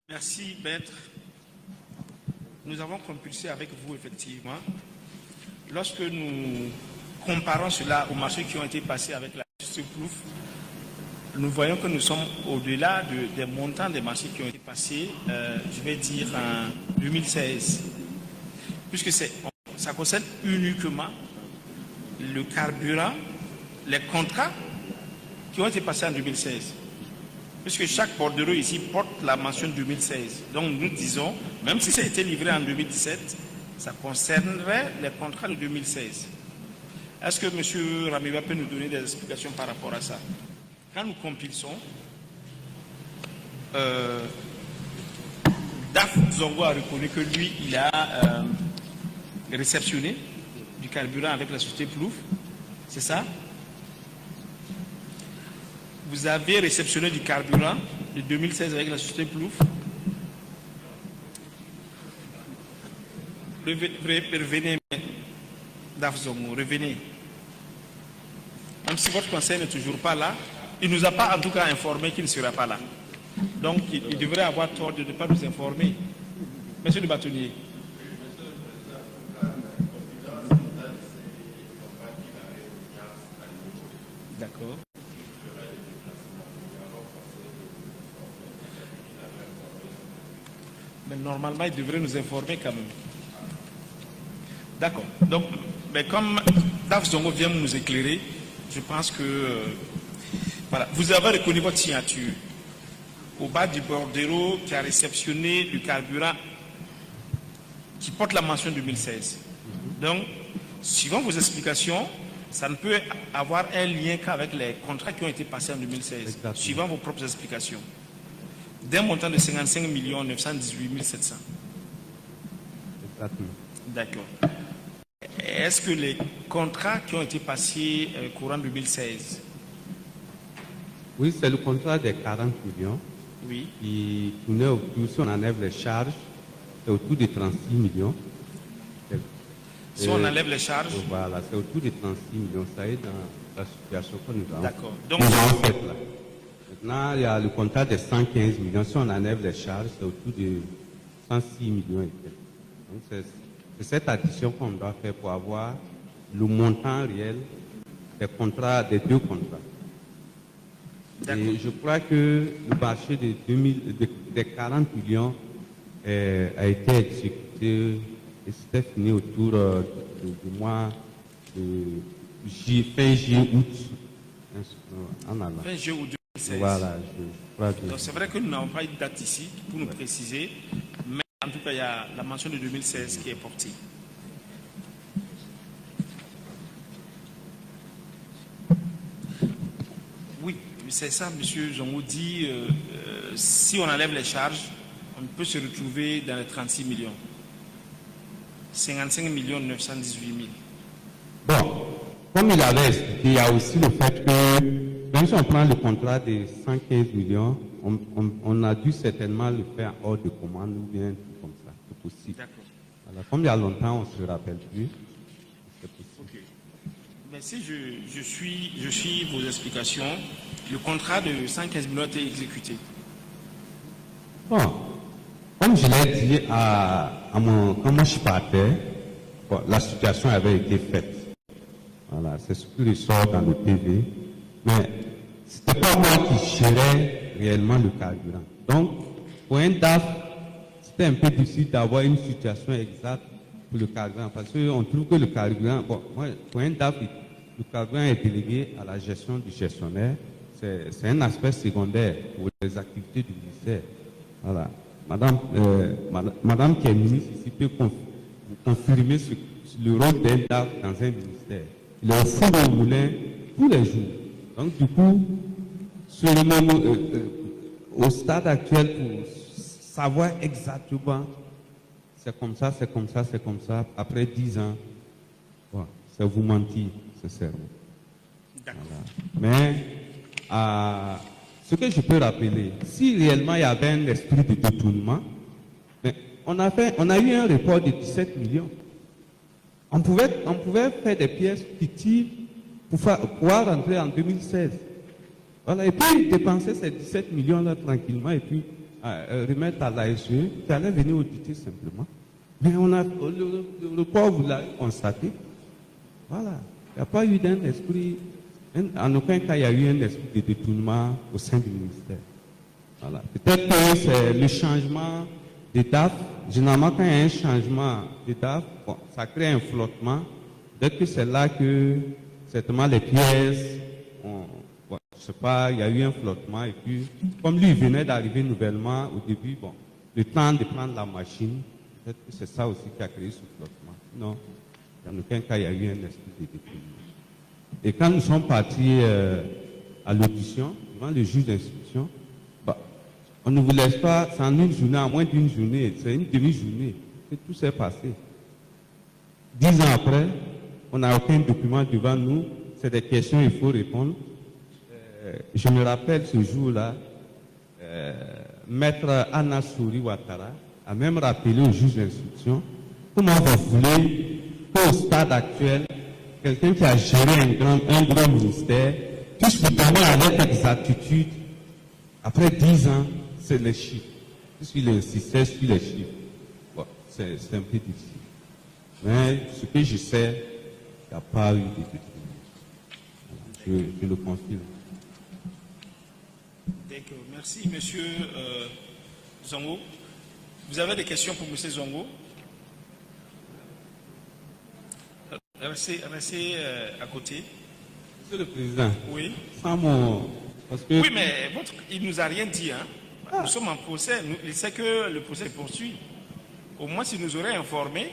Merci, maître. Nous avons compulsé avec vous, effectivement. Lorsque nous comparons cela aux marchés qui ont été passés avec la Sucrouf, nous voyons que nous sommes au-delà des montants des marchés qui ont été passés, je vais dire, en 2016. Puisque ça concerne uniquement le carburant, les contrats qui ont été passés en 2016. Puisque chaque bordereau ici porte la mention 2016. Donc nous disons, même si ça a été livré en 2017, ça concernerait les contrats de 2016. Est-ce que M. Ramiba peut nous donner des explications par rapport à ça? Quand nous compilons, Daf Zongo a reconnu que lui, il a réceptionné du carburant avec la société Plouf. C'est ça? Vous avez réceptionné du carburant de 2016 avec la société Plouf. Revenez, Daf Zongo, revenez. Même si votre conseil n'est toujours pas là, il ne nous a pas en tout cas informé qu'il ne sera pas là. Donc il devrait avoir tort de ne pas nous informer. Monsieur le bâtonnier. D'accord. Mais normalement, il devrait nous informer quand même. D'accord. Donc, mais comme Daf Zongo vient nous éclairer, je pense que voilà, vous avez reconnu votre signature au bas du bordereau qui a réceptionné du carburant qui porte la mention 2016. Donc, suivant vos explications, ça ne peut avoir un lien qu'avec les contrats qui ont été passés en 2016, exactement, suivant vos propres explications. D'un montant de 55 918 700. Exactement. D'accord. Est-ce que les contrats qui ont été passés courant 2016? Oui, c'est le contrat des 40 millions. Oui. Qui tournait autour, si on enlève les charges, c'est autour de 36 millions. Si on enlève les charges? Voilà, c'est autour de 36 millions. Ça est dans la situation que nous avons. D'accord. Donc, là. Maintenant, il y a le contrat de 115 millions. Si on enlève les charges, c'est autour de 106 millions. Donc, c'est cette addition qu'on doit faire pour avoir le montant réel des contrats, des deux contrats. Et je crois que le marché des 40 millions a été exécuté et c'était fini autour du mois de fin juillet, août. Fin juillet ou 2016. Voilà, je crois que... Donc c'est vrai que nous n'avons pas une date ici pour nous préciser, mais en tout cas il y a la mention de 2016 qui est portée. Oui, c'est ça, monsieur Zongo dit, si on enlève les charges, on peut se retrouver dans les 36 millions. 55 918 000. Bon, comme il avait expliqué, il y a aussi le fait que, même si on prend le contrat de 115 millions, on a dû certainement le faire hors de commande ou bien tout comme ça. C'est possible. D'accord. Alors, comme il y a longtemps, on ne se rappelle plus. C'est possible. Okay. Mais si je suis vos explications, le contrat de 115 millions a été exécuté. Bon, comme je l'ai dit quand moi je partais, bon, la situation avait été faite. Voilà, c'est ce qui ressort dans le PV. Mais ce n'était pas moi qui gérais réellement le carburant. Donc, pour un DAF, c'était un peu difficile d'avoir une situation exacte pour le carburant. Parce qu'on trouve que le carburant, bon, pour un DAF, le carburant est délégué à la gestion du gestionnaire. C'est un aspect secondaire pour les activités du ministère. Voilà. Madame qui est ministre ici peut confirmer le rôle d'un DAF dans un ministère. Il est au fond du moulin tous les jours. Donc, du coup, au stade actuel, pour savoir exactement, c'est comme ça, c'est comme ça, c'est comme ça, après 10 ans, bon, c'est vous mentir, sincèrement. D'accord. Voilà. Mais, ce que je peux rappeler, si réellement il y avait un esprit de détournement, on a eu un report de 17 millions. On pouvait faire des pièces fictives pour pouvoir rentrer en 2016. Voilà, et puis dépenser ces 17 millions-là tranquillement, et puis remettre à l'ASE, qui allait venir auditer simplement. Mais le pauvre l'a constaté. Voilà. Il n'y a pas eu d'un esprit, en aucun cas il y a eu un esprit de détournement au sein du ministère. Voilà. Peut-être que c'est le changement de DAF. Généralement, quand il y a un changement de DAF, bon, ça crée un flottement. Peut-être que c'est là que, certainement, les pièces, bon, je ne sais pas, il y a eu un flottement. Et puis, comme lui, il venait d'arriver nouvellement au début, bon, le temps de prendre la machine, peut-être que c'est ça aussi qui a créé ce flottement. Non, en aucun cas, il y a eu un esprit de détournement. Et quand nous sommes partis à l'audition, devant le juge d'instruction, bah, on ne vous laisse pas, c'est en une journée, en moins d'une journée, c'est une demi-journée que tout s'est passé. 10 ans après, on n'a aucun document devant nous, c'est des questions, il faut répondre. Je me rappelle ce jour-là, Maître Anna Souri Ouattara a même rappelé au juge d'instruction comment vous voulez qu'au stade actuel, quelqu'un qui a géré un grand ministère puisse vous donner avec exactitude, après 10 ans, c'est les chiffres. Puisqu'il insistait sur les chiffres. Bon, c'est un peu difficile. Mais ce que je sais, il n'y a pas eu de détournement. Je le confirme. D'accord. Merci, monsieur Zongo. Vous avez des questions pour monsieur Zongo? Restez à côté. Monsieur le Président, oui. Sans mon... Parce que... Oui, mais il ne nous a rien dit. Hein. Nous sommes en procès. Il sait que le procès poursuit. Au moins, s'il nous aurait informé.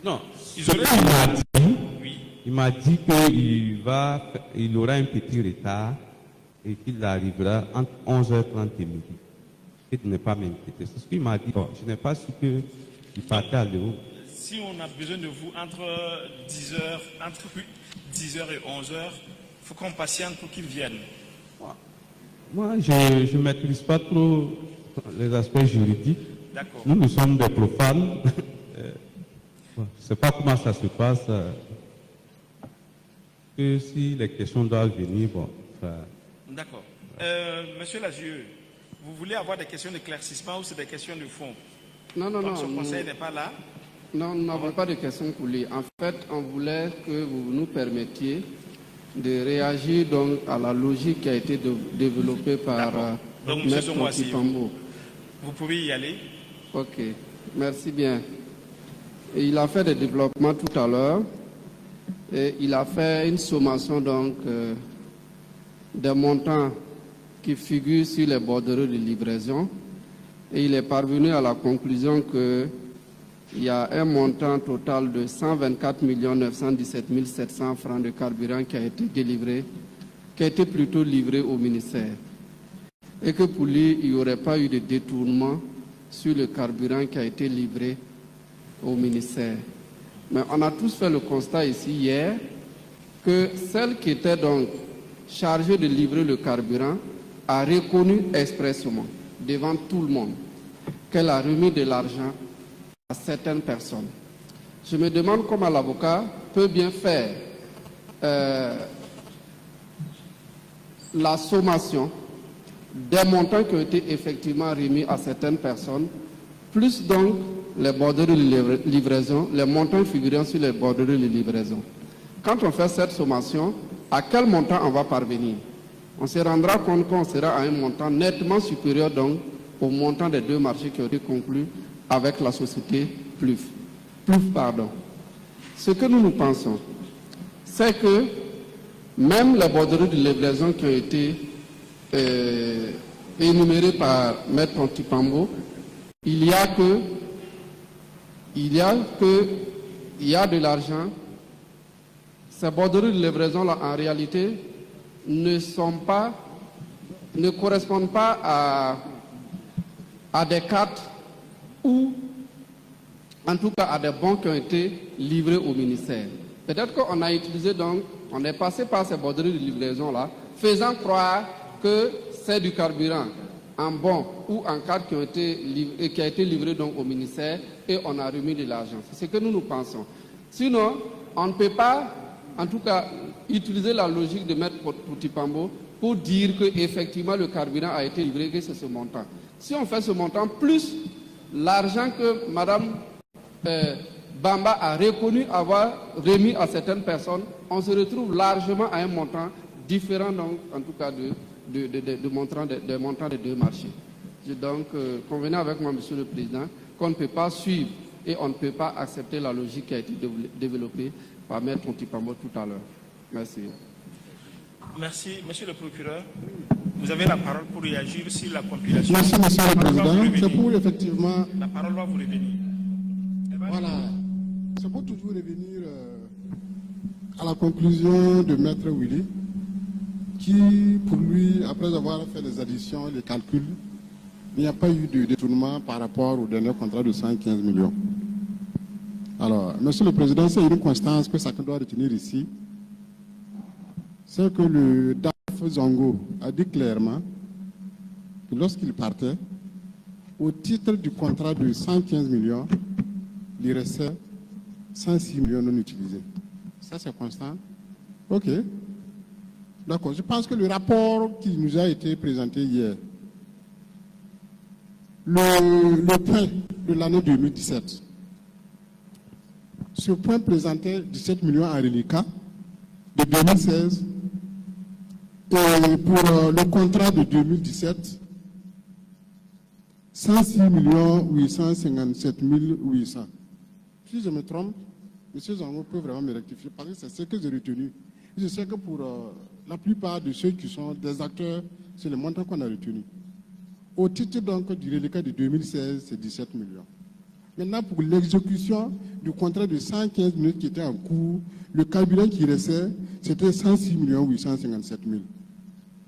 Non, il m'a dit qu'il aura un petit retard et qu'il arrivera entre 11h30 et midi. Et de ne pas m'inquiéter. C'est ce qu'il m'a dit. Bon, je n'ai pas su qu'il partait à l'eau. Si on a besoin de vous entre 10h et 11h, il faut qu'on patiente pour qu'il vienne. Moi, je ne maîtrise pas trop les aspects juridiques. D'accord. Nous sommes des profanes. Je ne sais pas comment ça se passe. Que si les questions doivent venir, bon, ça... D'accord. Monsieur Lazieux, vous voulez avoir des questions d'éclaircissement ou c'est des questions de fond? Non. Ce conseil n'est pas là? Non, nous n'avons pas de questions pour lui. En fait, on voulait que vous nous permettiez de réagir donc à la logique qui a été développée par Maître Tipambo. Vous pouvez y aller. Ok, merci bien. Et il a fait des développements tout à l'heure et il a fait une sommation donc des montants qui figurent sur les bordereaux de livraison et il est parvenu à la conclusion que il y a un montant total de 124 917 700 francs de carburant qui a été délivré, qui a été plutôt livré au ministère. Et que pour lui, il n'y aurait pas eu de détournement sur le carburant qui a été livré au ministère. Mais on a tous fait le constat ici hier que celle qui était donc chargée de livrer le carburant a reconnu expressément devant tout le monde qu'elle a remis de l'argent à certaines personnes. Je me demande comment l'avocat peut bien faire la sommation des montants qui ont été effectivement remis à certaines personnes, plus donc les bordereaux de livraison, les montants figurant sur les bordereaux de livraison. Quand on fait cette sommation, à quel montant on va parvenir? On se rendra compte qu'on sera à un montant nettement supérieur donc au montant des deux marchés qui ont été conclus avec la société PLUF. Ce que nous pensons, c'est que même les bordereaux de livraison qui ont été énumérés par Maître Tipambo, il y a de l'argent. Ces bordereaux de livraison-là, en réalité, ne correspondent pas à des cartes ou, en tout cas, à des bons qui ont été livrés au ministère. Peut-être qu'on a utilisé donc, on est passé par ces bordereaux de livraison-là, faisant croire que c'est du carburant en bon ou en carte qui a été livré donc au ministère et on a remis de l'argent. C'est ce que nous pensons. Sinon, on ne peut pas, en tout cas, utiliser la logique de Maître Tipambo pour dire qu'effectivement le carburant a été livré, que c'est ce montant. Si on fait ce montant, plus l'argent que Mme Bamba a reconnu avoir remis à certaines personnes, on se retrouve largement à un montant différent, donc, en tout cas, des montants des deux marchés. Donc, convenez avec moi, Monsieur le Président, qu'on ne peut pas suivre et on ne peut pas accepter la logique qui a été développée par Maître Ntipambo tout à l'heure. Merci. Merci. Monsieur le procureur, vous avez la parole pour réagir sur la compilation. Merci, Monsieur le Président. C'est pour effectivement... La parole va vous revenir. Voilà. C'est pour toujours revenir à la conclusion de Maître Willy, qui, pour lui, après avoir fait les additions et les calculs, il n'y a pas eu de détournement par rapport au dernier contrat de 115 millions. Alors, Monsieur le Président, c'est une constance que chacun doit retenir ici. C'est que le DAF Zongo a dit clairement que lorsqu'il partait, au titre du contrat de 115 millions, il restait 106 millions non utilisés. Ça, c'est constant. OK. D'accord. Je pense que le rapport qui nous a été présenté hier, le point de l'année 2017, ce point présentait 17 millions en reliquat de 2016 et pour le contrat de 2017, 106 857 800. Si je me trompe, M. Zongo peut vraiment me rectifier parce que c'est ce que j'ai retenu. Je sais que pour la plupart de ceux qui sont des acteurs, c'est le montant qu'on a retenu. Au titre donc du reliquat de 2016, c'est 17 millions. Maintenant, pour l'exécution du contrat de 115 minutes qui était en cours, le carburant qui restait, c'était 106 857 000.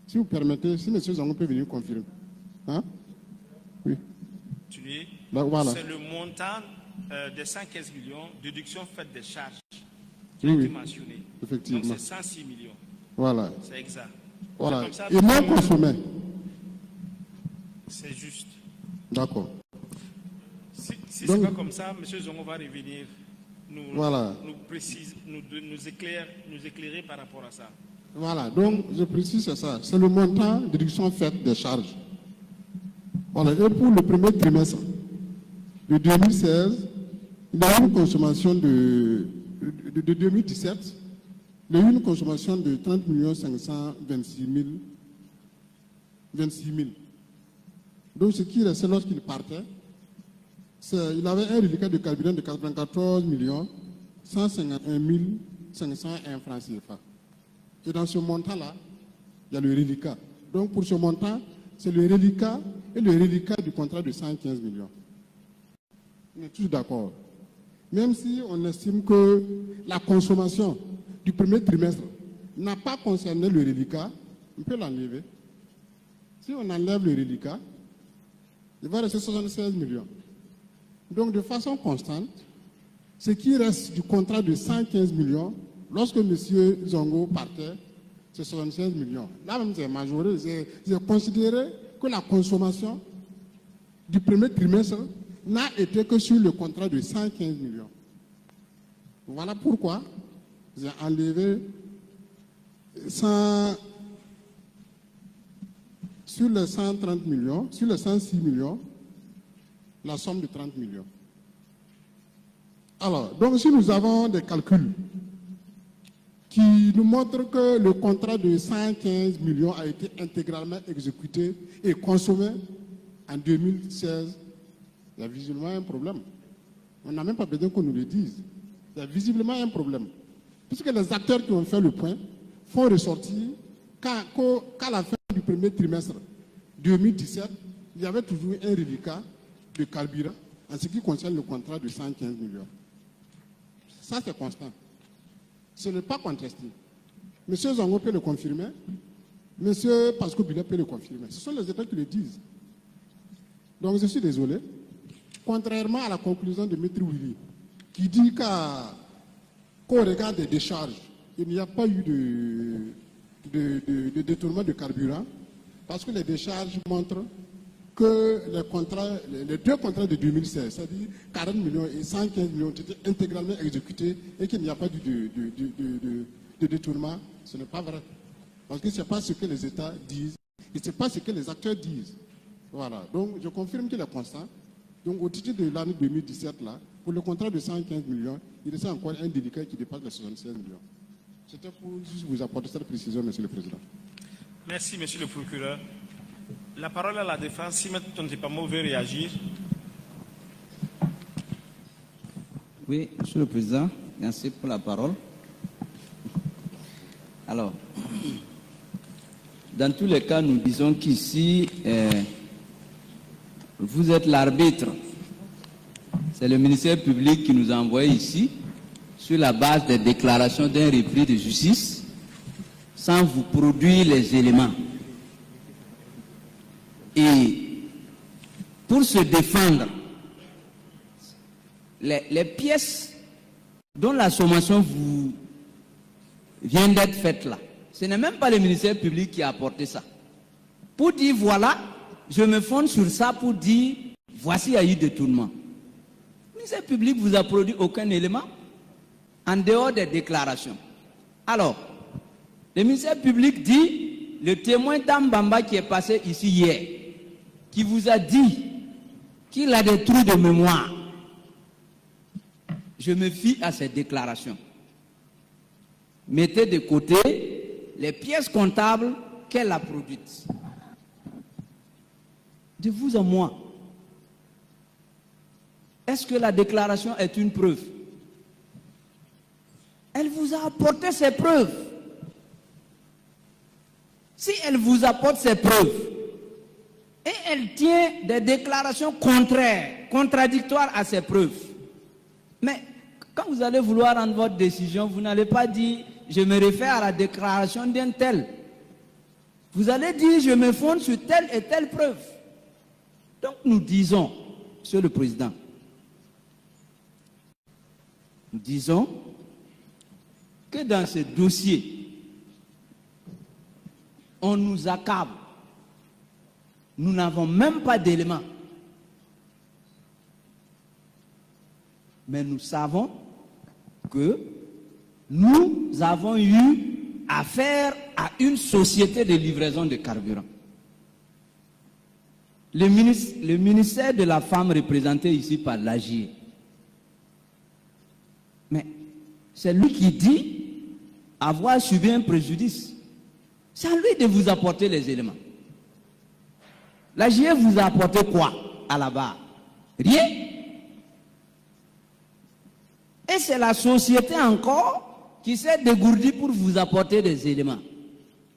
Si vous permettez, si M. Zongo peut venir confirmer. Hein? Oui. Voilà. C'est le montant des 115 millions, déduction faite des charges qui oui, a été mentionné. Effectivement. Donc c'est 106 millions. Voilà. C'est exact. Voilà. Comme ça, et non consommé. C'est juste. D'accord. Si ce n'est pas comme ça, M. Zongo va revenir nous éclairer par rapport à ça. Voilà, donc je précise ça. C'est le montant de déduction faite des charges. Voilà, et pour le premier trimestre de 2016, il y a une consommation de 2017, il y a eu une consommation de 30 526 000. Donc ce qui restait lorsqu'il partait, il avait un reliquat de carburant de 94 151 501 francs CFA. Et dans ce montant-là, il y a le reliquat. Donc pour ce montant, c'est le reliquat et le reliquat du contrat de 115 millions. On est tous d'accord. Même si on estime que la consommation du premier trimestre n'a pas concerné le reliquat, on peut l'enlever. Si on enlève le reliquat, il va rester 76 millions. Donc de façon constante, ce qui reste du contrat de 115 millions, lorsque M. Zongo partait, c'est 76 millions. Là même c'est majoré. J'ai considéré que la consommation du premier trimestre n'a été que sur le contrat de 115 millions. Voilà pourquoi j'ai enlevé sur les 130 millions, sur les 106 millions, la somme de 30 millions. Alors, donc si nous avons des calculs qui nous montrent que le contrat de 115 millions a été intégralement exécuté et consommé en 2016, il y a visiblement un problème. On n'a même pas besoin qu'on nous le dise. Il y a visiblement un problème. Puisque les acteurs qui ont fait le point font ressortir qu'à la fin du premier trimestre 2017, il y avait toujours un reliquat de carburant en ce qui concerne le contrat de 115 millions. Ça, c'est constant. Ce n'est pas contesté. Monsieur Zongo peut le confirmer. Monsieur Pasco Bilet peut le confirmer. Ce sont les États qui le disent. Donc, je suis désolé. Contrairement à la conclusion de Maître Willy, qui dit qu'au regard des décharges, il n'y a pas eu de détournement de carburant, parce que les décharges montrent que les deux contrats de 2016, c'est-à-dire 40 millions et 115 millions, ont été intégralement exécutés et qu'il n'y a pas eu de détournement. Ce n'est pas vrai. Parce que ce n'est pas ce que les États disent et ce n'est pas ce que les acteurs disent. Voilà. Donc, je confirme qu'il est constant. Donc, au titre de l'année 2017, là, pour le contrat de 115 millions, il reste encore un délicat qui dépasse les 76 millions. C'était pour juste vous apporter cette précision, Monsieur le Président. Merci, Monsieur le procureur. La parole à la défense. Si maintenant Tonzipamo veut réagir. Oui, Monsieur le Président, merci pour la parole. Alors, dans tous les cas, nous disons qu'ici, vous êtes l'arbitre. C'est le ministère public qui nous a envoyé ici, sur la base des déclarations d'un repris de justice, sans vous produire les éléments. Et pour se défendre, les pièces dont la sommation vous vient d'être faite là, ce n'est même pas le ministère public qui a apporté ça. Pour dire voilà, je me fonde sur ça pour dire voici il y a eu détournement. Le ministère public vous a produit aucun élément en dehors des déclarations. Alors, le ministère public dit, le témoin d'Ambamba qui est passé ici hier, qui vous a dit qu'il a des trous de mémoire, je me fie à cette déclaration. Mettez de côté les pièces comptables qu'elle a produites. De vous à moi, est-ce que la déclaration est une preuve? Elle vous a apporté ses preuves. Si elle vous apporte ses preuves, et elle tient des déclarations contraires, contradictoires à ces preuves, mais quand vous allez vouloir rendre votre décision, vous n'allez pas dire « je me réfère à la déclaration d'un tel ». Vous allez dire « je me fonde sur telle et telle preuve ». Donc nous disons, Monsieur le Président, nous disons que dans ce dossier, on nous accable. Nous n'avons même pas d'éléments. Mais nous savons que nous avons eu affaire à une société de livraison de carburant. Le ministère de la Femme représenté ici par l'AGIE. Mais c'est lui qui dit avoir subi un préjudice. C'est à lui de vous apporter les éléments. L'AGIE vous a apporté quoi à la barre? Rien. Et c'est la société encore qui s'est dégourdie pour vous apporter des éléments.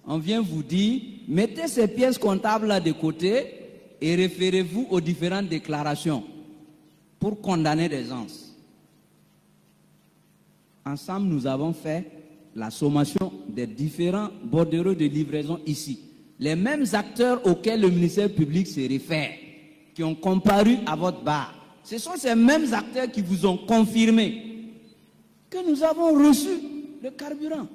On vient vous dire, mettez ces pièces comptables là de côté et référez-vous aux différentes déclarations pour condamner des gens. Ensemble, nous avons fait la sommation des différents bordereaux de livraison ici. Les mêmes acteurs auxquels le ministère public se réfère, qui ont comparu à votre barre, ce sont ces mêmes acteurs qui vous ont confirmé que nous avons reçu le carburant.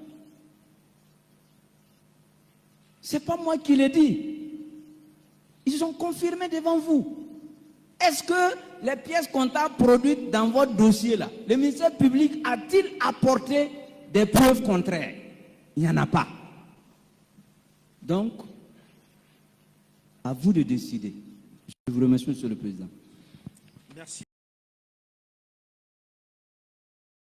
Ce n'est pas moi qui l'ai dit. Ils ont confirmé devant vous. Est-ce que les pièces comptables produites dans votre dossier là, le ministère public a-t-il apporté des preuves contraires? Il n'y en a pas. Donc, à vous de décider. Je vous remercie, Monsieur le Président. Merci.